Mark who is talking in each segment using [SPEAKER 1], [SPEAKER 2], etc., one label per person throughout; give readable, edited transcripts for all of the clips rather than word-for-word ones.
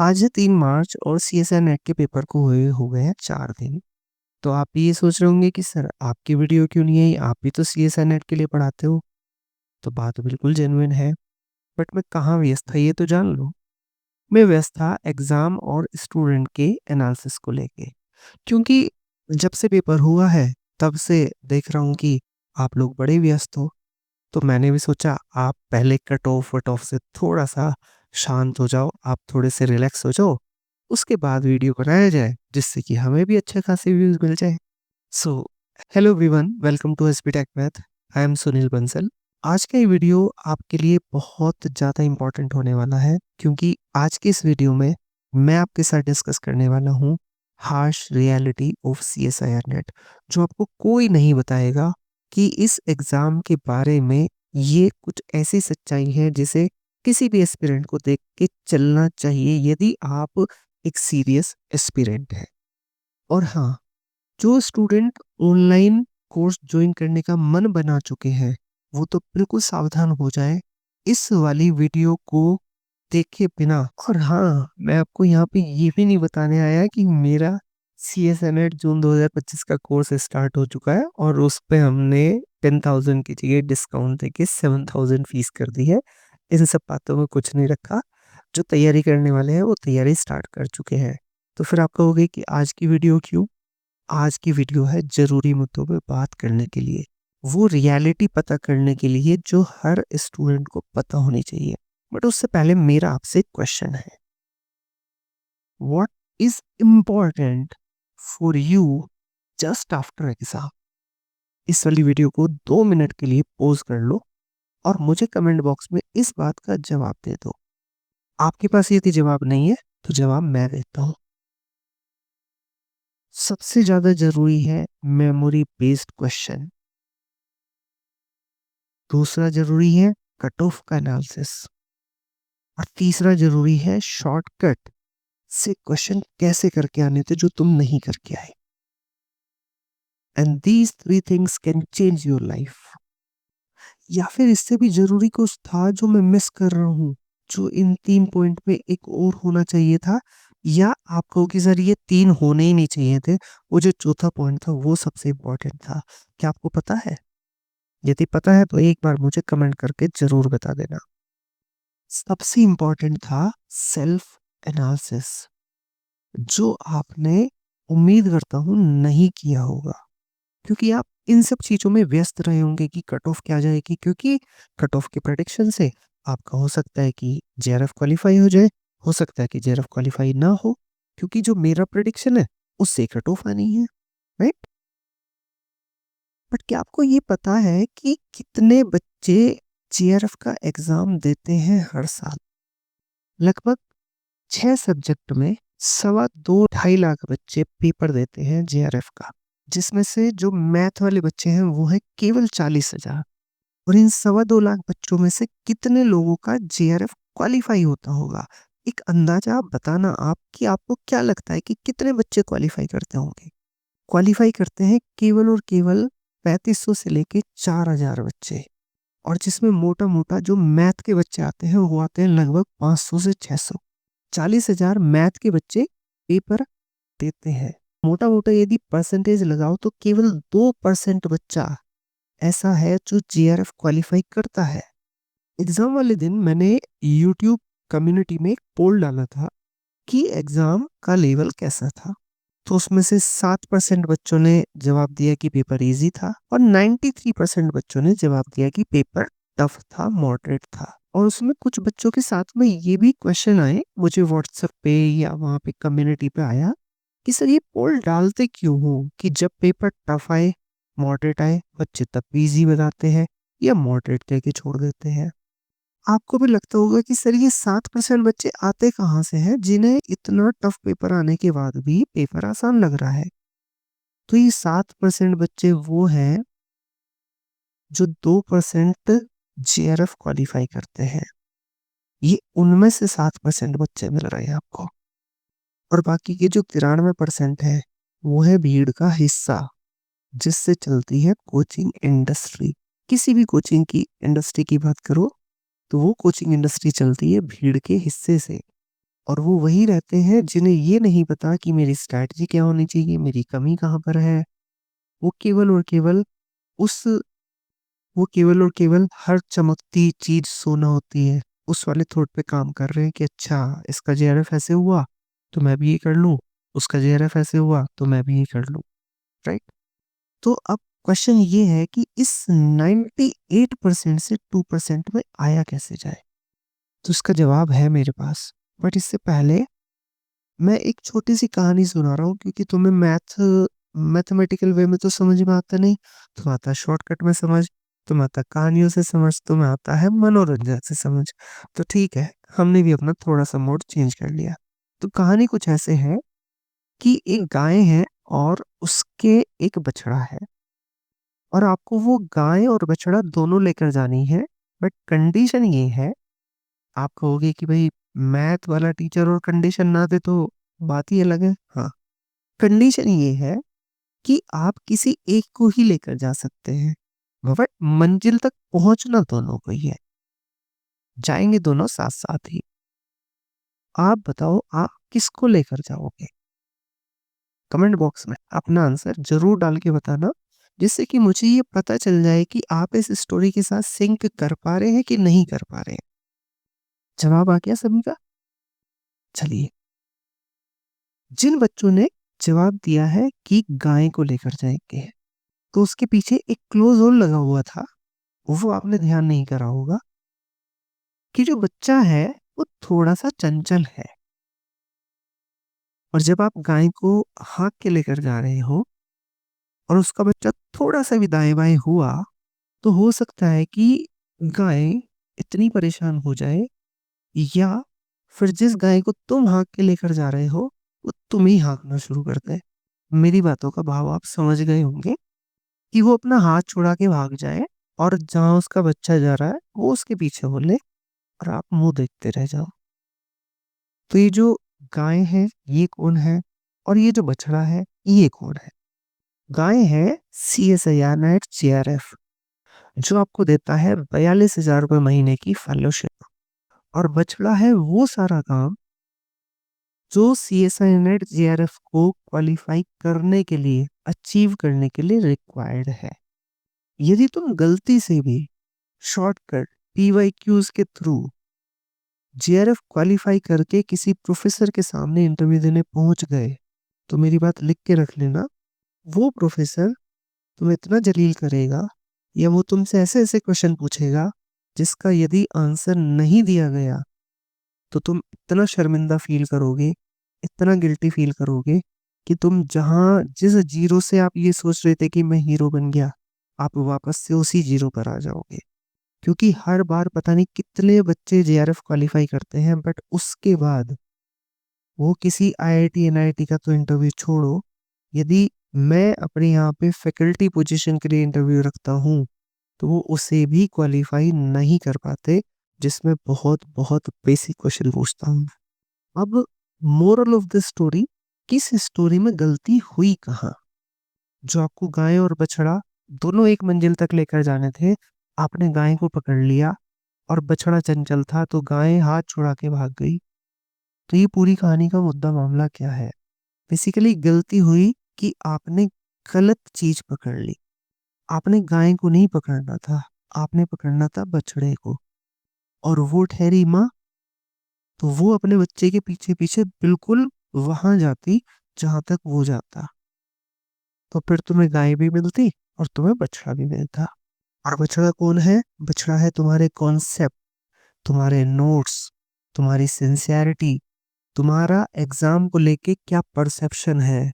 [SPEAKER 1] आज है 3 मार्च और सीएसआई नेट के पेपर को हुए हो गए हैं 4 दिन। तो आप भी ये सोच रहे होंगे कि सर आपकी वीडियो क्यों नहीं आई? आप भी तो सीएसआई नेट के लिए पढ़ाते हो। तो बात बिल्कुल जेन्युइन है, बट मैं कहाँ व्यस्त था ये तो जान लो। मैं व्यस्त था एग्ज़ाम और स्टूडेंट के एनालिसिस को लेके। क्योंकि जब से पेपर हुआ है, तब से देख रहा हूँ कि आप लोग बड़े व्यस्त हो। तो मैंने भी सोचा आप पहले कट ऑफ वट ऑफ से थोड़ा-सा शांत हो जाओ, आप थोड़े से रिलैक्स हो जाओ, उसके बाद वीडियो बनाया जाए, जिससे कि हमें भी अच्छे खासे व्यूज़ मिल जाएँ। So hello everyone, welcome to SBTech math. I am Sunil Bansal. आज का ये वीडियो आपके लिए बहुत ज़्यादा इम्पोर्टेंट होने वाला है, क्योंकि आज के इस वीडियो में मैं आपके साथ डिस्कस करने वाला हूँ harsh reality of CSIR net, जो आपको कोई नहीं बताएगा कि इस एग्ज़ाम के बारे में ये कुछ ऐसी सच्चाई है जिसे किसी भी एस्पिरेंट को देख के चलना चाहिए यदि आप एक सीरियस एस्पिरेंट हैं। और हाँ, जो स्टूडेंट ऑनलाइन कोर्स ज्वाइन करने का मन बना चुके हैं, वो तो बिल्कुल सावधान हो जाएँ इस वाली वीडियो को देखे बिना। और हाँ, मैं आपको यहाँ पे ये भी नहीं बताने आया कि मेरा सीएसएनएट जून 2025 का कोर्स स्टार्ट हो चुका है और उस पे हमने 10,000 की जगह डिस्काउंट देके 7,000 फीस कर दी है। इन सब बातों में कुछ नहीं रखा। जो तैयारी करने वाले हैं, वो तैयारी स्टार्ट कर चुके हैं। तो फिर आप कहोगे कि आज की वीडियो क्यों? आज की वीडियो है ज़रूरी मुद्दों पे बात करने के लिए, वो रियलिटी पता करने के लिए जो हर स्टूडेंट को पता होनी चाहिए। बट उससे पहले मेरा आपसे क्वेश्चन है, what is important for you just after exam? इस वाली वीडियो को 2 मिनट के लिए पॉज कर लो और मुझे कमेंट बॉक्स में इस बात का जवाब दे दो। आपके पास यदि जवाब नहीं है तो जवाब मैं देता हूँ। सबसे ज्यादा जरूरी है मेमोरी बेस्ड क्वेश्चन। दूसरा जरूरी है कट ऑफ का एनालिसिस। और तीसरा जरूरी है शॉर्टकट से क्वेश्चन कैसे करके आने थे जो तुम नहीं करके आए। And these 3 things can change your life. या फिर इससे भी जरूरी कुछ था जो मैं मिस कर रहा हूँ, जो इन 3 पॉइंट में एक और होना चाहिए था, या आप कहो कि सर ये 3 होने ही नहीं चाहिए थे, वो जो चौथा पॉइंट था वो सबसे इम्पोर्टेंट था। क्या आपको पता है? यदि पता है तो एक बार मुझे कमेंट करके जरूर बता देना। सबसे इम्पोर्टेंट था सेल्फ एनालिसिस, जो आपने उम्मीद करता हूं नहीं किया होगा, क्योंकि आप इन सब चीजों में व्यस्त रहे होंगे कि कट ऑफ क्या जाएगी। क्योंकि कट ऑफ के प्रेडिक्शन से आपका हो सकता है कि जेआरएफ क्वालिफाई हो जाए, हो सकता है कि जेआरएफ क्वालिफाई ना हो, क्योंकि जो मेरा प्रेडिक्शन है उससे कट ऑफ आनी है, राइट? बट क्या आपको ये पता है कि कितने बच्चे जेआरएफ का एग्जाम देते हैं हर साल? लगभग 6 सब्जेक्ट में 2.25 लाख बच्चे पेपर देते हैं जेआरएफ का, जिसमें से जो मैथ वाले बच्चे हैं वो है केवल 40,000। और इन 2.25 लाख बच्चों में से कितने लोगों का जेआरएफ क्वालिफाई होता होगा? एक अंदाजा आप बताना, आप कि आपको क्या लगता है कि कितने बच्चे क्वालिफाई करते होंगे? क्वालिफाई करते हैं केवल और केवल 3500 से लेके 4,000 बच्चे। और जिसमें मोटा मोटा जो मैथ के बच्चे आते हैं वो आते हैं लगभग 500 से 600। 40,000 मैथ के बच्चे पेपर देते हैं। मोटा मोटा यदि परसेंटेज लगाओ तो केवल 2% बच्चा ऐसा है जो जेआरएफ क्वालिफाई करता है। एग्जाम वाले दिन मैंने यूट्यूब कम्युनिटी में एक पोल डाला था कि एग्जाम का लेवल कैसा था। तो उसमें से 7% बच्चों ने जवाब दिया कि पेपर इजी था और 93% बच्चों ने जवाब दिया कि पेपर टफ था, मॉडरेट था। और उसमें कुछ बच्चों के साथ में ये भी क्वेश्चन आए मुझे व्हाट्सएप पे या वहाँ पे कम्युनिटी पे आया कि सर ये पोल डालते क्यों हो कि जब पेपर टफ आए, मॉडरेट आए, बच्चे तब भी इजी बताते हैं या मॉडरेट करके छोड़ देते हैं। आपको भी लगता होगा कि सर ये 7% बच्चे आते कहाँ से हैं जिन्हें इतना टफ पेपर आने के बाद भी पेपर आसान लग रहा है? तो ये 7% बच्चे वो हैं जो 2% जेआरएफ क्वालिफाई करते हैं। ये उनमें से 7% बच्चे मिल रहे हैं आपको। और बाकी के जो 93% है वो है भीड़ का हिस्सा, जिससे चलती है कोचिंग इंडस्ट्री। किसी भी कोचिंग की इंडस्ट्री की बात करो तो वो कोचिंग इंडस्ट्री चलती है भीड़ के हिस्से से। और वो वही रहते हैं जिन्हें ये नहीं पता कि मेरी स्ट्रैटेजी क्या होनी चाहिए, मेरी कमी कहाँ पर है। वो केवल और केवल उस वो केवल और केवल हर चमकती चीज सोना होती है, उस वाले थॉट पे काम कर रहे हैं कि अच्छा इसका जेआरएफ ऐसे हुआ तो मैं भी ये कर लूं, उसका जेआरएफ ऐसे हुआ तो मैं भी ये कर लूं। राइट। तो अब क्वेश्चन ये है कि इस 98% से 2% में आया कैसे जाए। तो इसका जवाब है मेरे पास, बट इससे पहले मैं एक छोटी सी कहानी सुना रहा हूँ, क्योंकि तुम्हें मैथमेटिकल वे में तो समझ में आता नहीं, तुम्हें आता शॉर्टकट में समझ, तुम्हें आता कहानियों से समझ, तुम्हें आता है मनोरंजन से समझ। तो ठीक है, हमने भी अपना थोड़ा सा मोड चेंज कर लिया। तो कहानी कुछ ऐसे है कि एक गाय है और उसके एक बछड़ा है, और आपको वो गाय और बछड़ा दोनों लेकर जानी है। बट कंडीशन ये है, आप कहोगे कि भाई मैथ वाला टीचर और कंडीशन ना दे तो बात ही अलग है। हाँ, कंडीशन ये है कि आप किसी एक को ही लेकर जा सकते हैं, बट मंजिल तक पहुंचना दोनों को ही है, जाएंगे दोनों साथ साथ ही। आप बताओ आप किसको लेकर जाओगे। कमेंट बॉक्स में अपना आंसर जरूर डाल के बताना, जिससे कि मुझे ये पता चल जाए कि आप इस स्टोरी के साथ सिंक कर पा रहे हैं कि नहीं कर पा रहे हैं। जवाब आ गया सभी का। चलिए, जिन बच्चों ने जवाब दिया है कि गाय को लेकर जाएंगे, तो उसके पीछे एक क्लोज और लगा हुआ था, वो आपने ध्यान नहीं करा होगा कि जो बच्चा है वो थोड़ा सा चंचल है, और जब आप गाय को हाँक के लेकर जा रहे हो और उसका बच्चा थोड़ा सा भी दाएं बाएं हुआ, तो हो सकता है कि गाय इतनी परेशान हो जाए, या फिर जिस गाय को तुम हाँक के लेकर जा रहे हो वो तुम ही हाँकना शुरू कर दे। मेरी बातों का भाव आप समझ गए होंगे कि वो अपना हाथ छुड़ा के भाग जाए, और जहां उसका बच्चा जा रहा है वो उसके पीछे बोले, और आप मुंह देखते रह जाओ। तो ये जो गाय है ये कौन है, और ये जो बछड़ा है ये कौन है। गाय है CSIR-NET JRF, जो आपको देता है 42,000 रुपये महीने की फेलोशिप, और बछड़ा है वो सारा काम जो CSI-NET JRF को क्वालिफाई करने के लिए, अचीव करने के लिए रिक्वायर्ड है। यदि तुम गलती से भी शॉर्टकट PYQs के थ्रू JRF क्वालिफाई करके किसी प्रोफेसर के सामने इंटरव्यू देने पहुंच गए, तो मेरी बात लिख के रख लेना, वो प्रोफेसर तुम्हें इतना जलील करेगा, या वो तुमसे ऐसे ऐसे क्वेश्चन पूछेगा जिसका यदि आंसर नहीं दिया गया तो तुम इतना शर्मिंदा फील करोगे, इतना गिल्टी फील करोगे, कि तुम जहां जिस जीरो से आप ये सोच रहे थे कि मैं हीरो बन गया, आप वापस से उसी जीरो पर आ जाओगे। क्योंकि हर बार पता नहीं कितने बच्चे JRF क्वालिफाई करते हैं, बट उसके बाद वो किसी IIT NIT का तो इंटरव्यू छोड़ो, यदि मैं अपने यहाँ पे फैकल्टी पोजीशन के लिए इंटरव्यू रखता हूँ तो वो उसे भी क्वालिफाई नहीं कर पाते, जिसमें बहुत बहुत बेसिक क्वेश्चन पूछता हूँ। अब मोरल ऑफ द स्टोरी, किस स्टोरी में गलती हुई कहाँ। जो आपको गाय और बछड़ा दोनों एक मंजिल तक लेकर जाने थे, आपने गाय को पकड़ लिया, और बछड़ा चंचल था तो गाय हाथ छुड़ा के भाग गई। तो ये पूरी कहानी का मुद्दा मामला क्या है। बेसिकली गलती हुई कि आपने गलत चीज पकड़ ली। आपने गाय को नहीं पकड़ना था, आपने पकड़ना था बछड़े को, और वो ठहरी माँ, तो वो अपने बच्चे के पीछे पीछे बिल्कुल वहां जाती जहां तक वो जाता, तो फिर तुम्हें गाय भी मिलती और तुम्हें बछड़ा भी मिलता। और बछड़ा कौन है। बछड़ा है तुम्हारे कॉन्सेप्ट, तुम्हारे नोट्स, तुम्हारी सिंसियरिटी, तुम्हारा एग्जाम को लेके क्या परसेप्शन है।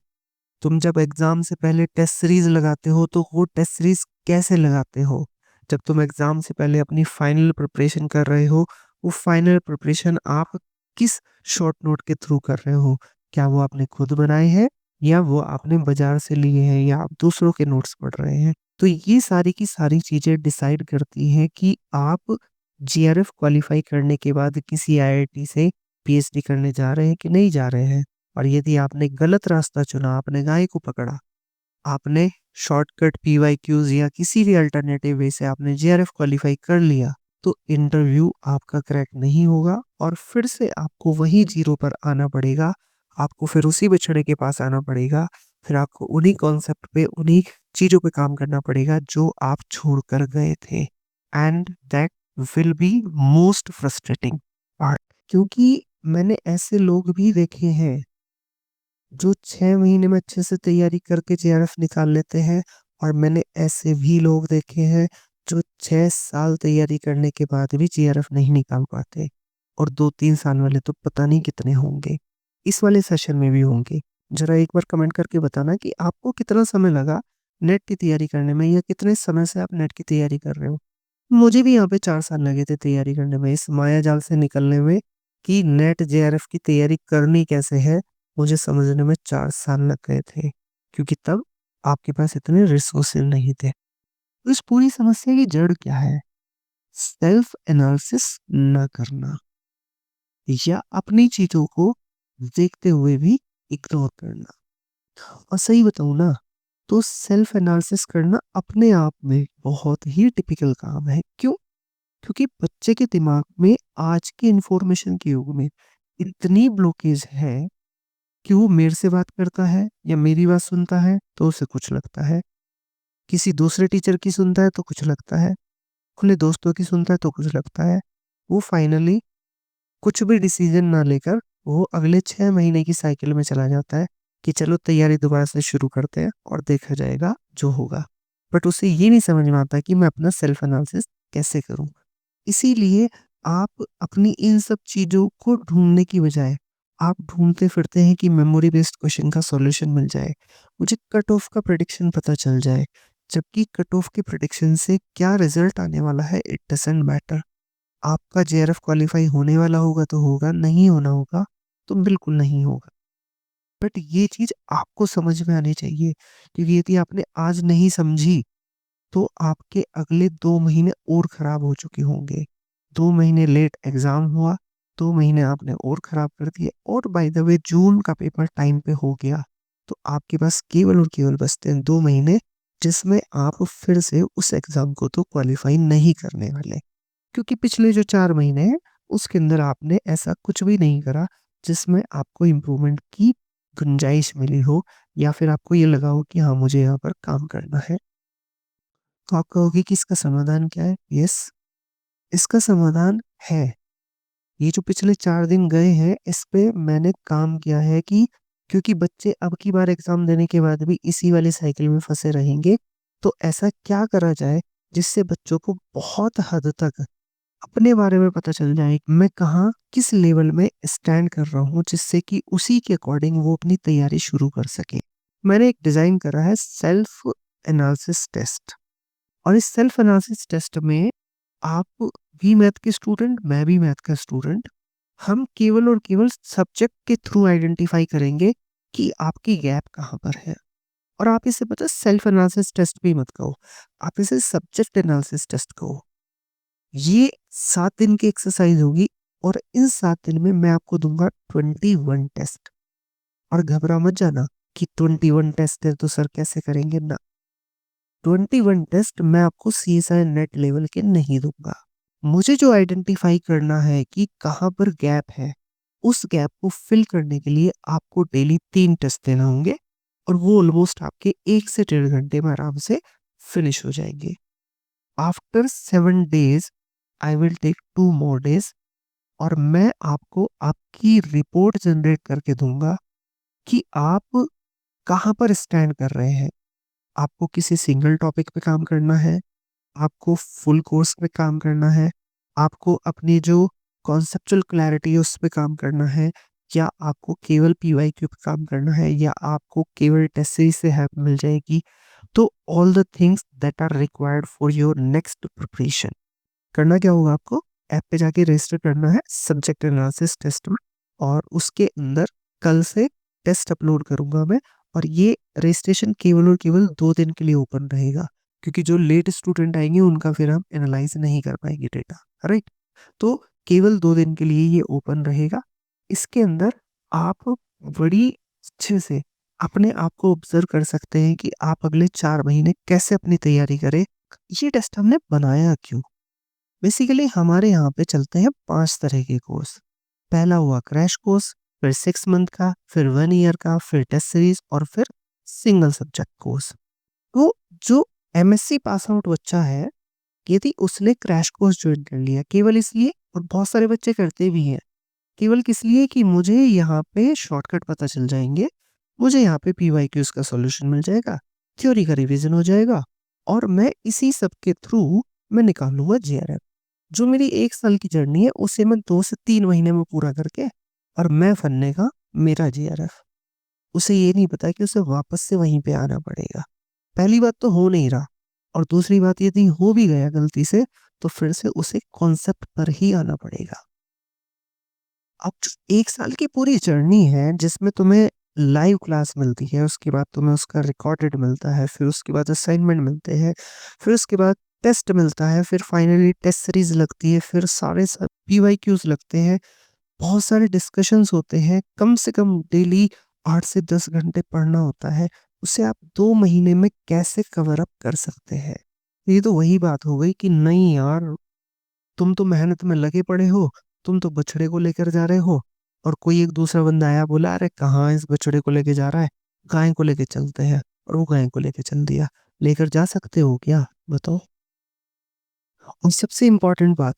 [SPEAKER 1] तुम जब एग्जाम से पहले टेस्ट सीरीज लगाते हो तो वो टेस्ट सीरीज कैसे लगाते हो। जब तुम एग्जाम से पहले अपनी फाइनल प्रिपरेशन कर रहे हो, वो फाइनल प्रिपरेशन आप किस शॉर्ट नोट के थ्रू कर रहे हो। क्या वो आपने खुद बनाए हैं, या वो आपने बाजार से लिए हैं, या आप दूसरों के नोट्स पढ़ रहे हैं। तो ये सारी की सारी चीजें डिसाइड करती हैं कि आप JRF क्वालिफाई करने के बाद किसी IIT से PhD करने जा रहे हैं कि नहीं जा रहे हैं। और यदि आपने गलत रास्ता चुना, आपने गाय को पकड़ा, आपने शॉर्टकट PYQs या किसी भी अल्टरनेटिव वे से आपने JRF क्वालिफाई कर लिया, तो इंटरव्यू आपका क्रैक नहीं होगा और फिर से आपको वही जीरो पर आना पड़ेगा। आपको फिर उसी बिछड़े के पास आना पड़ेगा। फिर आपको उन्हीं कॉन्सेप्ट पे, उन्हीं चीज़ों पे काम करना पड़ेगा जो आप छोड़ कर गए थे। And that will be most frustrating part, क्योंकि मैंने ऐसे लोग भी देखे हैं जो 6 महीने में अच्छे से तैयारी करके जेआरएफ निकाल लेते हैं, और मैंने ऐसे भी लोग देखे हैं जो 6 साल तैयारी करने के बाद भी जेआरएफ नहीं निकाल पाते, और 2-3 साल वाले तो पता नहीं कितने होंगे। इस वाले सेशन में भी होंगे। ज़रा एक बार कमेंट करके बताना कि आपको कितना समय लगा नेट की तैयारी करने में, या कितने समय से आप नेट की तैयारी कर रहे हो। मुझे भी यहाँ पे 4 साल लगे थे तैयारी करने में, इस मायाजाल से निकलने में कि नेट जेआरएफ की तैयारी करनी कैसे है, मुझे समझने में 4 साल लग गए थे, क्योंकि तब आपके पास इतने रिसोर्सेज नहीं थे। तो इस पूरी समस्या की जड़ क्या है? सेल्फ एनालिसिस ना करना, या अपनी चीज़ों को देखते हुए भी इग्नोर करना। और सही बताऊँ ना, तो सेल्फ एनालिसिस करना अपने आप में बहुत ही टिपिकल काम है। क्यों? क्योंकि बच्चे के दिमाग में आज के इंफॉर्मेशन के युग में इतनी ब्लॉकेज है कि वो मेरे से बात करता है या मेरी बात सुनता है तो उसे कुछ लगता है, किसी दूसरे टीचर की सुनता है तो कुछ लगता है, खुले दोस्तों की सुनता है तो कुछ लगता है। वो फाइनली कुछ भी डिसीजन ना लेकर वो अगले 6 महीने की साइकिल में चला जाता है कि चलो तैयारी दोबारा से शुरू करते हैं और देखा जाएगा जो होगा। बट उसे ये नहीं समझ में आता कि मैं अपना सेल्फ एनालिसिस कैसे करूं। इसीलिए आप अपनी इन सब चीज़ों को ढूँढने की बजाय, आप ढूँढते फिरते हैं कि मेमोरी बेस्ड क्वेश्चन का सॉल्यूशन मिल जाए, मुझे कट ऑफ का प्रेडिक्शन पता चल जाए, जबकि कट ऑफ के प्रेडिक्शन से क्या रिजल्ट आने वाला है इट डज़न्ट मैटर। आपका जेआरएफ क्वालीफाई होने वाला होगा तो होगा, नहीं होना होगा तो बिल्कुल नहीं होगा। बट ये चीज़ आपको समझ में आनी चाहिए, क्योंकि यदि आपने आज नहीं समझी तो आपके अगले 2 महीने और खराब हो चुके होंगे। 2 महीने लेट एग्ज़ाम हुआ, 2 महीने आपने और खराब कर दिए, और बाय द वे जून का पेपर टाइम पे हो गया, तो आपके पास केवल और केवल बचते हैं 2 महीने, जिसमें आप फिर से उस एग्ज़ाम को तो क्वालीफाई नहीं करने वाले। क्योंकि पिछले जो 4 महीने हैं, उसके अंदर आपने ऐसा कुछ भी नहीं करा, जिसमें आपको इम्प्रूवमेंट की गुंजाइश मिली हो, या फिर आपको ये लगा हो कि हाँ, मुझे यहाँ पर काम करना है। तो आप कहोगे कि इसका समाधान क्या है? यस, इसका समाधान है। ये जो पिछले 4 दिन गए हैं, इस पे मैंने काम किया है कि क्योंकि बच्चे अब की बार एग्ज़ाम देने के बाद भी इसी वाली साइकिल में फँसे रहेंगे, तो ऐसा क्या करा जाए जिससे बच्चों को बहुत हद तक अपने बारे में पता चल जाए कि मैं कहाँ, किस लेवल में स्टैंड कर रहा हूँ, जिससे कि उसी के अकॉर्डिंग वो अपनी तैयारी शुरू कर सकें। मैंने एक डिज़ाइन करा है सेल्फ एनालिसिस टेस्ट, और इस सेल्फ एनालिसिस टेस्ट में आप भी मैथ के स्टूडेंट, मैं भी मैथ का स्टूडेंट, हम केवल और केवल सब्जेक्ट के थ्रू आइडेंटिफाई करेंगे कि आपकी गैप कहाँ पर है। और आप इसे पता है सेल्फ एनालिसिस टेस्ट भी मत कहो, आप इसे सब्जेक्ट एनालिसिस टेस्ट कहो। ये 7 दिन की एक्सरसाइज होगी, और इन 7 दिन में मैं आपको दूंगा 21 टेस्ट। और घबरा मत जाना कि 21 टेस्ट है तो सर कैसे करेंगे ना। 21 टेस्ट मैं आपको सीएसआई नेट लेवल के नहीं दूंगा। मुझे जो आइडेंटिफाई करना है कि कहाँ पर गैप है, उस गैप को फिल करने के लिए आपको डेली 3 टेस्ट देना होंगे, और वो ऑलमोस्ट आपके 1 से 1.5 घंटे में आराम से फिनिश हो जाएंगे। After 7 days I will take 2 more days, और मैं आपको आपकी रिपोर्ट जनरेट करके दूंगा कि आप कहाँ पर स्टैंड कर रहे हैं। आपको किसी सिंगल टॉपिक पे काम करना है, आपको फुल कोर्स पे काम करना है, आपको अपनी जो कॉन्सेप्चुअल क्लैरिटी है उस पे काम करना है, या आपको केवल पीवाईक्यू पे काम करना है, या आपको केवल टेस्ट सीरीज से हेल्प मिल जाएगी। तो all the things that are required for your next preparation, करना क्या होगा आपको, ऐप पे जाके रजिस्टर करना है सब्जेक्ट एनालिसिस टेस्ट में, और उसके अंदर कल से टेस्ट अपलोड करूंगा मैं। और ये रजिस्ट्रेशन केवल और केवल 2 दिन के लिए ओपन रहेगा, क्योंकि जो लेट स्टूडेंट आएंगे उनका फिर हम एनालाइज नहीं कर पाएंगे डेटा, राइट। तो केवल 2 दिन के लिए ये ओपन रहेगा। इसके अंदर आप बड़ी अच्छे से अपने आप को ऑब्जर्व कर सकते हैं कि आप अगले 4 महीने कैसे अपनी तैयारी करें। ये टेस्ट हमने बनाया क्यों? बेसिकली हमारे यहाँ पे चलते हैं 5 तरह के कोर्स। पहला हुआ क्रैश कोर्स, फिर 6 मंथ का, फिर 1 ईयर का, फिर टेस्ट सीरीज और फिर सिंगल सब्जेक्ट कोर्स। तो जो एमएससी पास आउट बच्चा है, यदि उसने क्रैश कोर्स ज्वाइन कर लिया केवल इसलिए, और बहुत सारे बच्चे करते भी हैं, केवल किस लिए कि मुझे यहाँ पे शॉर्टकट पता चल जाएंगे, मुझे यहाँ पे पीवाईक्यूज का सॉल्यूशन मिल जाएगा, थ्योरी का रिवीजन हो जाएगा और मैं इसी सब के थ्रू मैं निकालूंगा जेआरएफ। जो मेरी 1 साल की जर्नी है उसे मैं 2 से 3 महीने में पूरा करके और मैं फनने मेरा जेआरएफ। उसे ये नहीं पता कि उसे वापस से वहीं पे आना पड़ेगा। पहली बात तो हो नहीं रहा, और दूसरी बात यदि हो भी गया गलती से तो फिर से उसे कॉन्सेप्ट पर ही आना पड़ेगा। अब जो 1 साल की पूरी जर्नी है जिसमें तुम्हें लाइव क्लास मिलती है, उसके बाद तुम्हें उसका रिकॉर्डेड मिलता है, फिर उसके बाद असाइनमेंट मिलते हैं, फिर उसके बाद टेस्ट मिलता है, फिर फाइनली टेस्ट सीरीज लगती है, फिर सारे सब पीवाईक्यूज लगते हैं, बहुत सारे डिस्कशंस होते हैं, कम से कम डेली 8 से 10 घंटे पढ़ना होता है। उसे आप 2 महीने में कैसे कवर अप कर सकते हैं? ये तो वही बात हो गई कि नहीं यार, तुम तो मेहनत में लगे पड़े हो, तुम तो बछड़े को लेकर जा रहे हो, और कोई एक दूसरा बंदा आया बोला अरे कहाँ इस बछड़े को लेके जा रहा है, गाय को लेके चलते हैं, और वो गाय को लेके चल दिया। लेकर जा सकते हो क्या? बताओ। और सबसे इम्पोर्टेंट बात,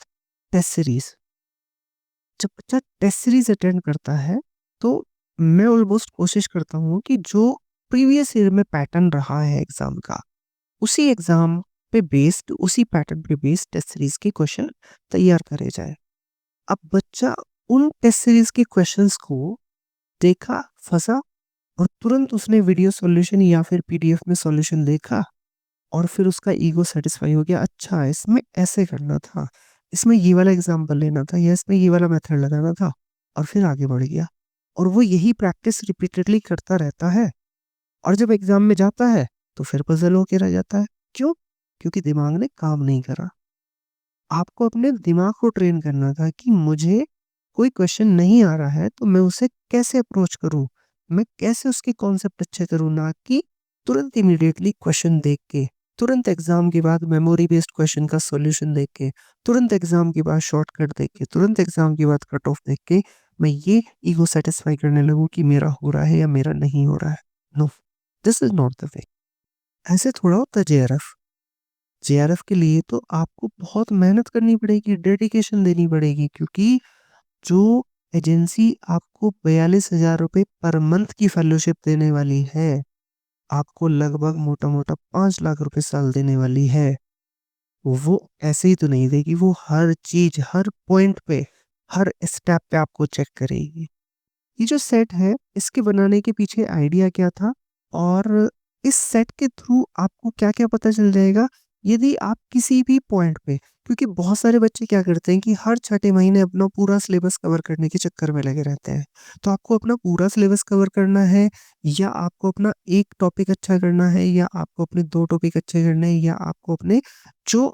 [SPEAKER 1] टेस्ट सीरीज। जब बच्चा टेस्ट सीरीज अटेंड करता है तो मैं ऑलमोस्ट कोशिश करता हूँ कि जो प्रीवियस ईयर में पैटर्न रहा है एग्जाम का, उसी एग्जाम पे बेस्ड, उसी पैटर्न पे बेस्ड टेस्ट सीरीज के क्वेश्चन तैयार करे जाए। अब बच्चा उन टेस्ट सीरीज के क्वेश्चंस को देखा, फंसा, और तुरंत उसने वीडियो सॉल्यूशन या फिर पीडीएफ में सॉल्यूशन देखा, और फिर उसका ईगो सेटिस्फाई हो गया, अच्छा इसमें ऐसे करना था, इसमें ये वाला एग्जाम्पल लेना था, या इसमें ये वाला मेथड लगाना था, और फिर आगे बढ़ गया। और वो यही प्रैक्टिस रिपीटेडली करता रहता है, और जब एग्जाम में जाता है तो फिर पजल होके रह जाता है। क्यों? क्योंकि दिमाग ने काम नहीं करा। आपको अपने दिमाग को ट्रेन करना था कि मुझे कोई क्वेश्चन नहीं आ रहा है तो मैं उसे कैसे अप्रोच करूं, मैं कैसे उसके कॉन्सेप्ट अच्छे करूं, ना कि तुरंत इमीडिएटली क्वेश्चन देख के, तुरंत एग्जाम के बाद मेमोरी बेस्ड क्वेश्चन का सॉल्यूशन देख के, तुरंत एग्जाम के बाद शॉर्टकट देख के, तुरंत एग्जाम के बाद कट ऑफ देख के मैं ये ईगो सेटिस्फाई करने लगूं कि मेरा हो रहा है या मेरा नहीं हो रहा है। No, this is not the way. ऐसे थोड़ा होता है जेआरएफ। जेआरएफ के लिए तो आपको बहुत मेहनत करनी पड़ेगी, डेडिकेशन देनी पड़ेगी, क्योंकि जो एजेंसी आपको 42,000 रुपये पर मंथ की फेलोशिप देने वाली है, आपको लगभग मोटा मोटा 5 लाख रुपए साल देने वाली है, वो ऐसे ही तो नहीं देगी। वो हर चीज, हर पॉइंट पे, हर स्टेप पे आपको चेक करेगी। ये जो सेट है, इसके बनाने के पीछे आइडिया क्या था, और इस सेट के थ्रू आपको क्या क्या पता चल जाएगा यदि आप किसी भी पॉइंट पे, क्योंकि बहुत सारे बच्चे क्या करते हैं कि हर छठे महीने अपना पूरा सिलेबस कवर करने के चक्कर में लगे रहते हैं। तो आपको अपना पूरा सिलेबस कवर करना है, या आपको अपना एक टॉपिक अच्छा करना है, या आपको अपने 2 टॉपिक अच्छे करने हैं, या आपको अपने जो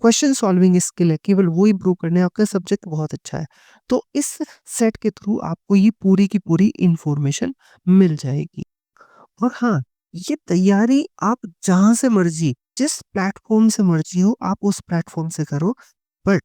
[SPEAKER 1] क्वेश्चन सॉल्विंग स्किल है केवल वो इम्प्रूव करने, आपका सब्जेक्ट बहुत अच्छा है, तो इस सेट के थ्रू आपको ये पूरी की पूरी इंफॉर्मेशन मिल जाएगी। और हाँ, ये तैयारी आप जहां से मर्जी, जिस प्लेटफॉर्म से मर्जी हो, आप उस प्लेटफॉर्म से करो, बट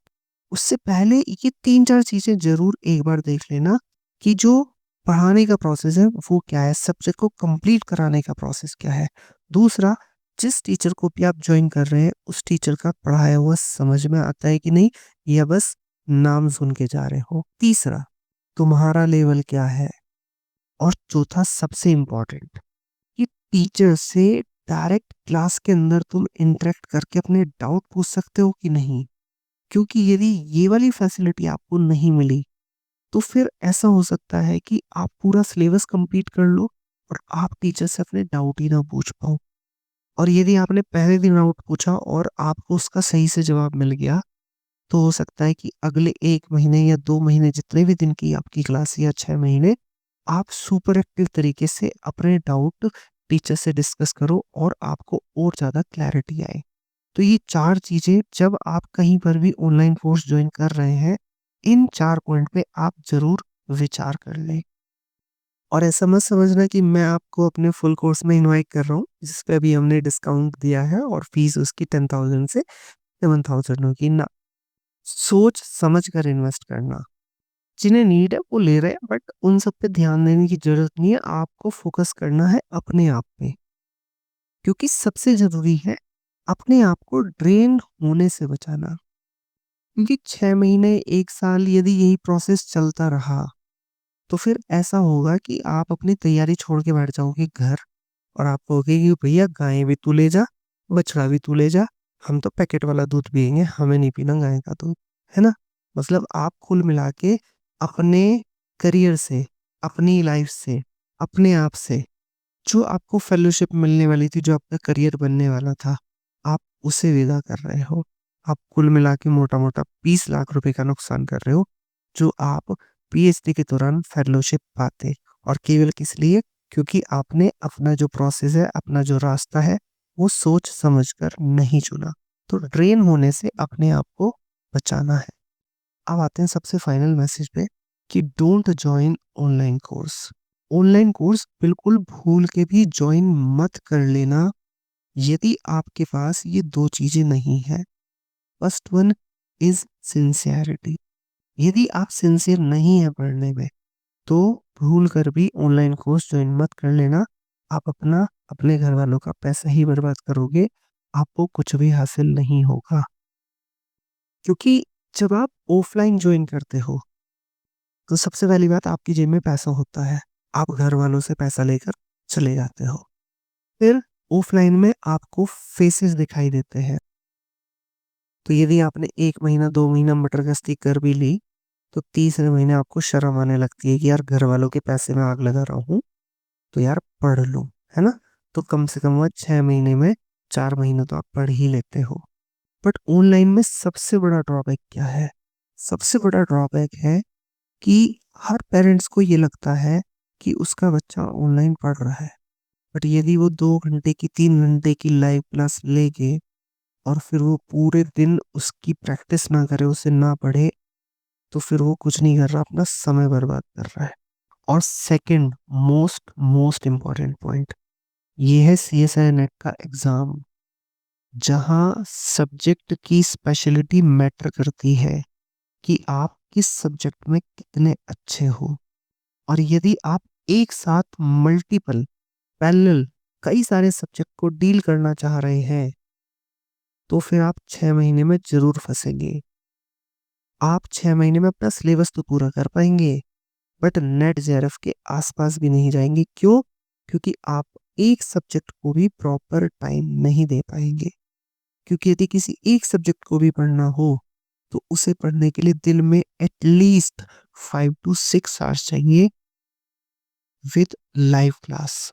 [SPEAKER 1] उससे पहले ये 3-4 चीजें जरूर एक बार देख लेना कि जो पढ़ाने का प्रोसेस है वो क्या है, सब्जेक्ट को कंप्लीट कराने का प्रोसेस क्या है। दूसरा, जिस टीचर को भी आप ज्वाइन कर रहे हैं उस टीचर का पढ़ाया हुआ समझ में आता है कि नहीं, या बस नाम सुन के जा रहे हो। तीसरा, तुम्हारा लेवल क्या है। और चौथा, सबसे इम्पोर्टेंट, कि टीचर से डायरेक्ट क्लास के अंदर तुम इंटरेक्ट करके अपने डाउट पूछ सकते हो कि नहीं। क्योंकि यदि ये वाली फैसिलिटी आपको नहीं मिली तो फिर ऐसा हो सकता है कि आप पूरा सिलेबस कंप्लीट कर लो और आप टीचर से अपने डाउट ही ना पूछ पाओ। और यदि आपने पहले दिन डाउट पूछा और आपको उसका सही से जवाब मिल गया, तो हो सकता है कि अगले 1 महीने या 2 महीने, जितने भी दिन की आपकी क्लास, या 6 महीने, आप सुपर एक्टिव तरीके से अपने डाउट टीचर से डिस्कस करो और आपको और ज़्यादा क्लैरिटी आए। तो ये 4 चीज़ें जब आप कहीं पर भी ऑनलाइन कोर्स ज्वाइन कर रहे हैं, इन 4 पॉइंट पे आप ज़रूर विचार कर लें। और ऐसा मत समझना कि मैं आपको अपने फुल कोर्स में इनवाइट कर रहा हूँ, जिस पे अभी हमने डिस्काउंट दिया है और फीस उसकी 10,000 से 7,000 होगी ना। सोच समझ कर इन्वेस्ट करना। जिन्हें नीड है वो ले रहे हैं, बट उन सब पे ध्यान देने की ज़रूरत नहीं है, आपको फ़ोकस करना है अपने आप पे। क्योंकि सबसे ज़रूरी है अपने आप को ड्रेन होने से बचाना। क्योंकि 6 महीने, 1 साल यदि यही प्रोसेस चलता रहा, तो फिर ऐसा होगा कि आप अपनी तैयारी छोड़ के बैठ जाओगे घर और आप कहोगे कि भैया गाय भी तू ले जा, बछड़ा भी तू ले जा, हम तो पैकेट वाला दूध पिएँगे, हमें नहीं पीना गाय का दूध, है ना? मतलब आप कुल मिला के अपने करियर से, अपनी लाइफ़ से, अपने आप से जो आपको फेलोशिप मिलने वाली थी, जो आपका करियर बनने वाला था, आप उसे विदा कर रहे हो। आप कुल मिला के मोटा-मोटा 20 लाख रुपए का नुकसान कर रहे हो, जो आप पीएचडी के दौरान फेलोशिप पाते और केवल किस लिए? क्योंकि आपने अपना जो प्रोसेस है, अपना जो रास्ता है, वो सोच समझ कर नहीं चुना। तो ड्रेन होने से अपने आप को बचाना है। अब आते हैं सबसे फाइनल मैसेज पे कि don't join online course. Online course बिल्कुल भूल के भी जॉइन मत कर लेना यदि आपके पास ये 2 चीज़ें नहीं हैं। First one is sincerity. यदि आप सिंसियर नहीं हैं पढ़ने में, तो भूल कर भी ऑनलाइन कोर्स जॉइन मत कर लेना। आप अपना, अपने घरवालों का पैसा ही बर्बाद करोगे, आपको कुछ भी हासिल नहीं होगा। क्योंकि जब आप ऑफलाइन जॉइन करते हो, तो सबसे पहली बात आपकी जेब में पैसा होता है। आप घर वालों से पैसा लेकर चले जाते हो। फिर ऑफलाइन में आपको फेसेस दिखाई देते हैं। तो यदि आपने 1 महीना, 2 महीना मटर-गश्ती कर भी ली, तो तीसरे महीने आपको शर्म आने लगती है कि यार घर वालों के पैसे में आग लगा रहा हूँ, तो यार पढ़ लूँ, है ना? तो कम से कम वह 6 महीने में 4 महीने तो आप पढ़ ही लेते हो। बट ऑनलाइन में सबसे बड़ा ड्रॉबैक क्या है? सबसे बड़ा ड्रॉबैक है कि हर पेरेंट्स को ये लगता है कि उसका बच्चा ऑनलाइन पढ़ रहा है। बट यदि वो 2 घंटे की, 3 घंटे की लाइव क्लास लेके और फिर वो पूरे दिन उसकी प्रैक्टिस ना करे, उसे ना पढ़े, तो फिर वो कुछ नहीं कर रहा, अपना समय बर्बाद कर रहा है। और second most most important point, ये है सीएसआई नेट का एग्ज़ाम, जहाँ सब्जेक्ट की स्पेशलिटी मैटर करती है कि आप किस सब्जेक्ट में कितने अच्छे हो। और यदि आप एक साथ मल्टीपल, पैरेलल कई सारे सब्जेक्ट को डील करना चाह रहे हैं, तो फिर आप 6 महीने में ज़रूर फँसेंगे। आप 6 महीने में अपना सिलेबस तो पूरा कर पाएँगे, बट नेट जेआरएफ के आस-पास भी नहीं जाएँगे। क्यों? क्योंकि आप एक सब्जेक्ट को भी प्रॉपर टाइम नहीं दे पाएँगे। क्योंकि यदि किसी एक सब्जेक्ट को भी पढ़ना हो, तो उसे पढ़ने के लिए दिन में एटलीस्ट 5 टू 6 आवर्स चाहिए with live class.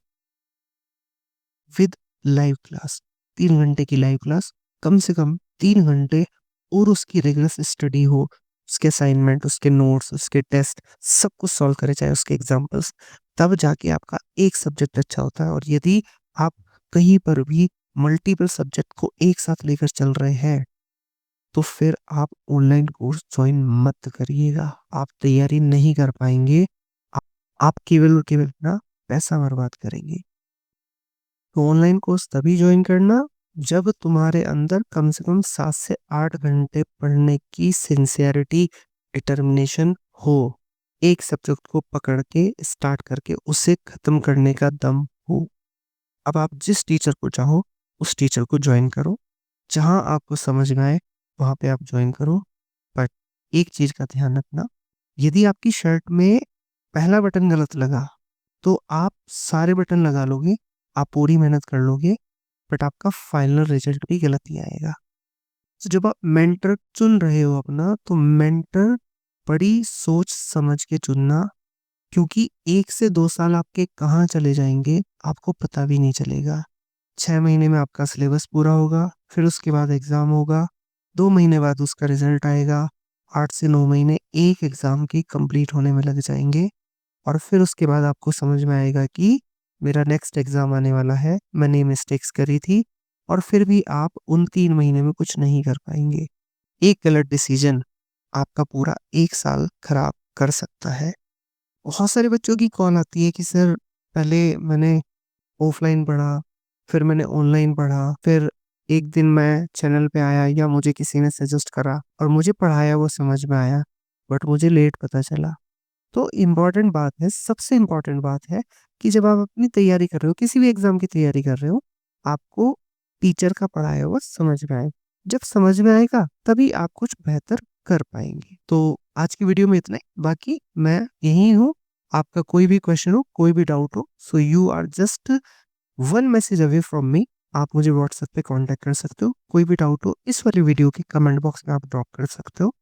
[SPEAKER 1] With live class 3 घंटे की लाइव क्लास, कम से कम 3 घंटे, और उसकी रिगरस स्टडी हो, उसके असाइनमेंट, उसके नोट्स, उसके टेस्ट सब कुछ सॉल्व करे, चाहे उसके एग्जाम्पल्स, तब जाके आपका एक सब्जेक्ट अच्छा होता है। और यदि आप कहीं पर भी मल्टीपल सब्जेक्ट को एक साथ लेकर चल रहे हैं, तो फिर आप ऑनलाइन कोर्स ज्वाइन मत करिएगा। आप तैयारी नहीं कर पाएंगे। आप, आप केवल और केवल अपना पैसा बर्बाद करेंगे। तो ऑनलाइन कोर्स तभी ज्वाइन करना जब तुम्हारे अंदर कम से कम 7 से 8 घंटे पढ़ने की सिंसियरिटी, डिटर्मिनेशन हो। एक सब्जेक्ट को पकड़ के स्टार्ट करके उसे खत्म करने का दम हो। अब आप जिस टीचर को चाहो उस टीचर को ज्वाइन करो। जहाँ आपको समझ में आए वहाँ पे आप ज्वाइन करो। बट एक चीज़ का ध्यान रखना, यदि आपकी शर्ट में पहला बटन गलत लगा, तो आप सारे बटन लगा लोगे, आप पूरी मेहनत कर लोगे, बट आपका फाइनल रिजल्ट भी गलत ही आएगा। तो जब आप मेंटर चुन रहे हो अपना, तो मेंटर बड़ी सोच समझ के चुनना, क्योंकि 1 से 2 साल आपके कहाँ चले जाएँगे, आपको पता भी नहीं चलेगा। 6 महीने में आपका सिलेबस पूरा होगा, फिर उसके बाद एग्ज़ाम होगा, 2 महीने बाद उसका रिज़ल्ट आएगा, 8 से 9 महीने एक एग्ज़ाम के कंप्लीट होने में लग जाएँगे। और फिर उसके बाद आपको समझ में आएगा कि मेरा नेक्स्ट एग्ज़ाम आने वाला है, मैंने ये मिस्टेक्स करी थी, और फिर भी आप उन 3 महीने में कुछ नहीं कर पाएँगे। एक गलत डिसीज़न आपका पूरा 1 साल खराब कर सकता है। बहुत सारे बच्चों की कॉल आती है कि सर पहले मैंने ऑफ़लाइन पढ़ा, फिर मैंने ऑनलाइन पढ़ा, फिर एक दिन मैं चैनल पे आया या मुझे किसी ने सजेस्ट करा और मुझे पढ़ाया वो समझ में आया, बट मुझे लेट पता चला। तो इम्पोर्टेंट बात है, सबसे इम्पोर्टेंट बात है कि जब आप अपनी तैयारी कर रहे हो, किसी भी एग्जाम की तैयारी कर रहे हो, आपको टीचर का पढ़ाया हुआ समझ में आए। जब समझ में आएगा तभी आप कुछ बेहतर कर पाएंगे। तो आज की वीडियो में इतना ही, बाकी मैं यही हूँ। आपका कोई भी क्वेश्चन हो, कोई भी डाउट हो, so you are just one message away from me. आप मुझे व्हाट्सएप पे कांटेक्ट कर सकते हो। कोई भी डाउट हो इस वाली वीडियो के कमेंट बॉक्स में आप ड्रॉप कर सकते हो।